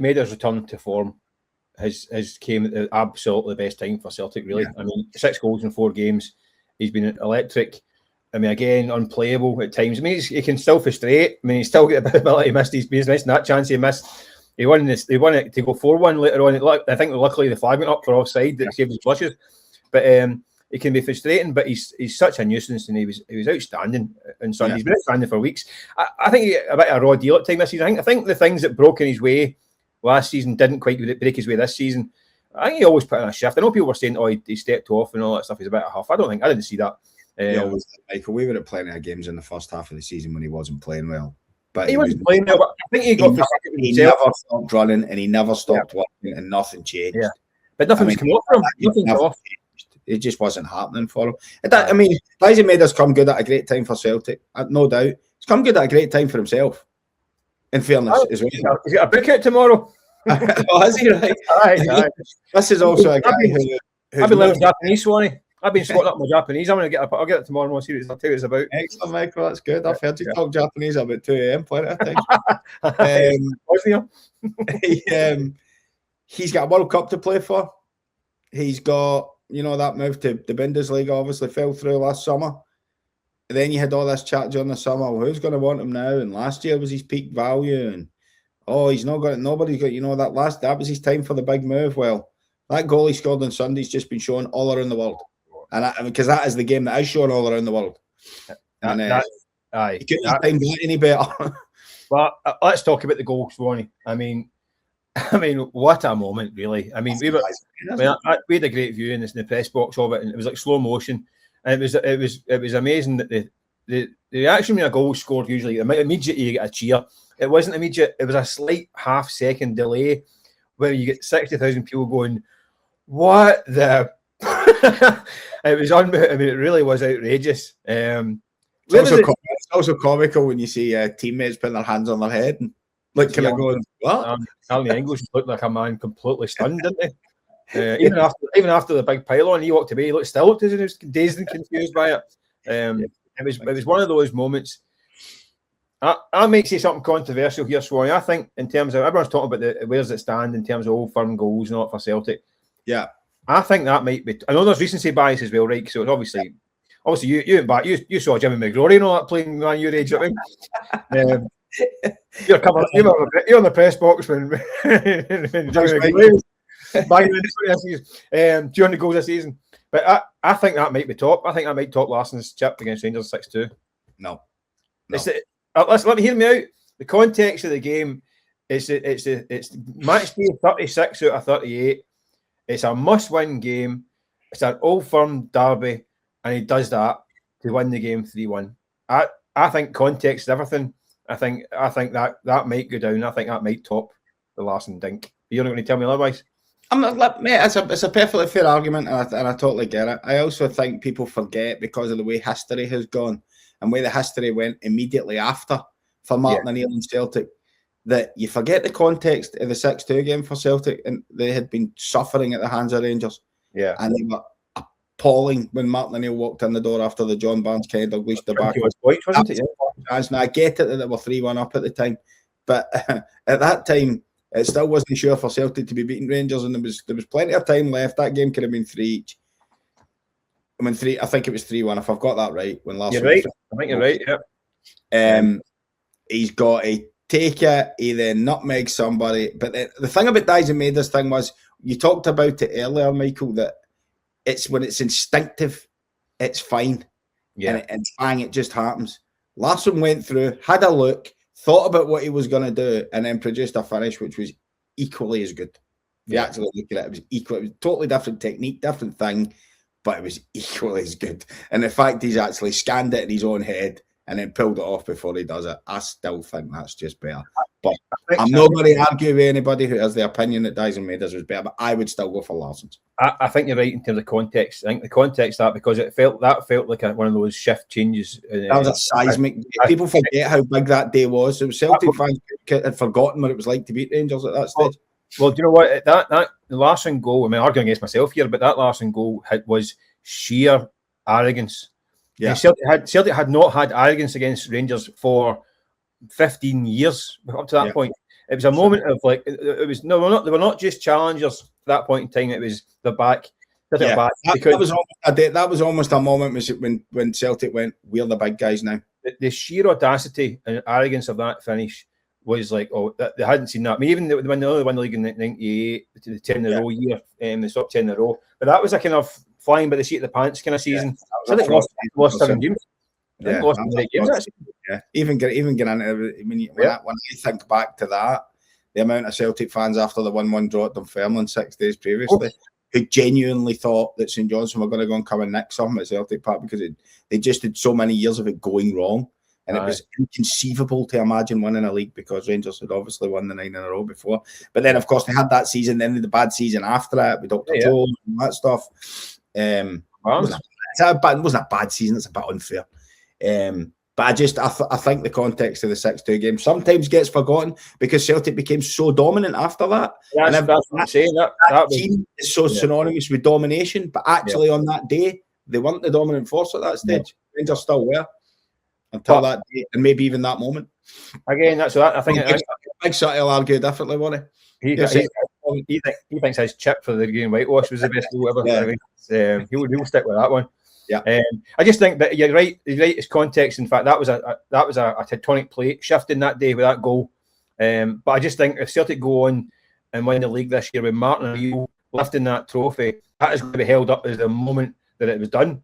Maeda's return to form has came at the absolutely best time for Celtic, really. I mean, 6 goals in 4 games. He's been electric. I mean, again, unplayable at times. I mean, he can still frustrate. I mean, he's still got a ability. He missed his business, and that chance he missed. He won this. They won it to go 4-1 later on. I think luckily the flag went up for offside that saved his blushes. But it can be frustrating. But he's such a nuisance, and he was outstanding on Sunday. He's been outstanding for weeks. I think he a bit of a raw deal at time this season. I think the things that broke in his way last season didn't quite break his way this season. I think he always put in a shift. I know people were saying, "Oh, he stepped off and all that stuff." He's a bit of a huff. I didn't see that. Michael, we were at plenty of games in the first half of the season when he wasn't playing well. But he wasn't playing well. But I think he never stopped running and he never stopped working, and nothing changed. Yeah, but nothing's come off for him. Nothing's off. It just wasn't happening for him. I mean, Daizen Maeda's come good at a great time for Celtic, no doubt. He's come good at a great time for himself. In fairness, as well. He's got a book out tomorrow. Oh, is he right? Aye. This is also a guy I've been learning Japanese, Swanee. I've been spotting up my Japanese. I'll get it tomorrow. I'll tell you what it's about. Excellent, Michael. That's good. I've heard you talk Japanese about 2 a.m. plenty of times. He's got a World Cup to play for. He's got, that move to the Bundesliga obviously fell through last summer. And then you had all this chat during the summer. Well, who's going to want him now? And last year was his peak value. And he's not got it. Nobody's got, that was his time for the big move. Well, that goal he scored on Sunday's just been shown all around the world. And because that is the game that is shown all around the world. He couldn't have timed that any better. Well, let's talk about the goal, Swanee. I mean, what a moment, really. I mean, we had a great view in the press box of it, and it was like slow motion. And it was amazing that the reaction when a goal scored, usually immediately you get a cheer. It wasn't immediate. It was a slight half-second delay where you get 60,000 people going, "What the?" It was unbelievable. I mean, it really was outrageous. It's also comical when you see teammates putting their hands on their head and kind of going, "What?" Alan English looked like a man completely stunned, didn't he? Even after the big pylon, he walked away. He looked as if he was dazed and confused by it. It was one of those moments. I might say something controversial here, Swan. I think in terms of everyone's talking about where's it stand in terms of old firm goals, not for Celtic. Yeah, I think that might be. I know there's recency bias as well, right? So it's obviously you went back. You saw Jimmy McGrory and all that playing man your age. You're on the press box when Jimmy McGrory during the goals this season. But I think that might be top. I think that might top Larsson's chip against Rangers 6-2. No. Let me hear me out. The context of the game it's match day 36 out of 38. It's a must-win game. It's an old firm derby, and he does that to win the game 3-1. I think context is everything. I think that might go down. I think that might top the Larsson dink. You're not going to tell me otherwise? Mate, it's a perfectly fair argument, and I totally get it. I also think people forget because of the way history has gone and where the history went immediately after for Martin O'Neill and Celtic, that you forget the context of the 6-2 game for Celtic, and they had been suffering at the hands of Rangers. Yeah. And they were appalling when Martin O'Neill walked in the door after the John Barnes kind of leashed the back. And I get it that they were 3-1 up at the time, but at that time, it still wasn't sure for Celtic to be beating Rangers, and there was plenty of time left. That game could have been 3 each. I think it was 3-1, if I've got that right. When Larsson, you're right. I think you're right, yeah. He's got a take it, he then nutmegs somebody. But the thing about Daizen Maeda's thing was, you talked about it earlier, Michael, that it's when it's instinctive, it's fine. Yeah. And bang, it just happens. Larsson went through, had a look, thought about what he was going to do, and then produced a finish which was equally as good. If you actually look at it, it was equal. It was totally different technique, different thing, but it was equally as good. And the fact he's actually scanned it in his own head and then pulled it off before he does it, I still think that's just better. But I'm not going to argue with anybody who has the opinion that Daizen Maeda's was better, but I would still go for Larsson's. I think you're right in terms of context. I think the context that, because it felt like one of those shift changes. That was a seismic. People forget how big that day was. It was Celtic fans had forgotten what it was like to beat Rangers at that stage. Well, do you know what? That Larsson goal, I mean, I'm arguing against myself here, but that Larsson goal was sheer arrogance. Yeah. Celtic had not had arrogance against Rangers for 15 years up to that point. It was a moment of like it was no, they were not just challengers at that point in time. It was the back. Yeah, that was almost a moment when Celtic went, we're the big guys now. The sheer audacity and arrogance of that finish was like, oh, they hadn't seen that. I mean, even when they only won the league in '98, the 10 in a row year, they stopped 10 in a row. But that was a kind of flying by the seat of the pants kind of season. So I think lost 7 games. Yeah, even getting into when I think back to that, the amount of Celtic fans after the 1-1 draw at Dunfermline 6 days previously, who genuinely thought that St Johnstone were going to go and come and nick something at Celtic Park because they just had so many years of it going wrong. And it was inconceivable to imagine winning a league because Rangers had obviously won the 9 in a row before. But then, of course, they had that season, then the bad season after it with Dr. Joe and that stuff. It wasn't a bad season, it's a bit unfair. But I think the context of the 6-2 game sometimes gets forgotten because Celtic became so dominant after that. That's what I'm saying. That team is so synonymous with domination, but actually on that day, they weren't the dominant force at that stage. Rangers still were until that day, and maybe even that moment. Again, that's what I think. Big City will argue differently, won't he? He thinks his chip for the green whitewash was the best goal ever. Yeah. He'll stick with that one. Yeah, I just think that you're right. It's context. In fact, that was a tectonic plate shifting that day with that goal. But I just think if Celtic go on and win the league this year with Martin O'Neill lifting that trophy, that is going to be held up as the moment that it was done.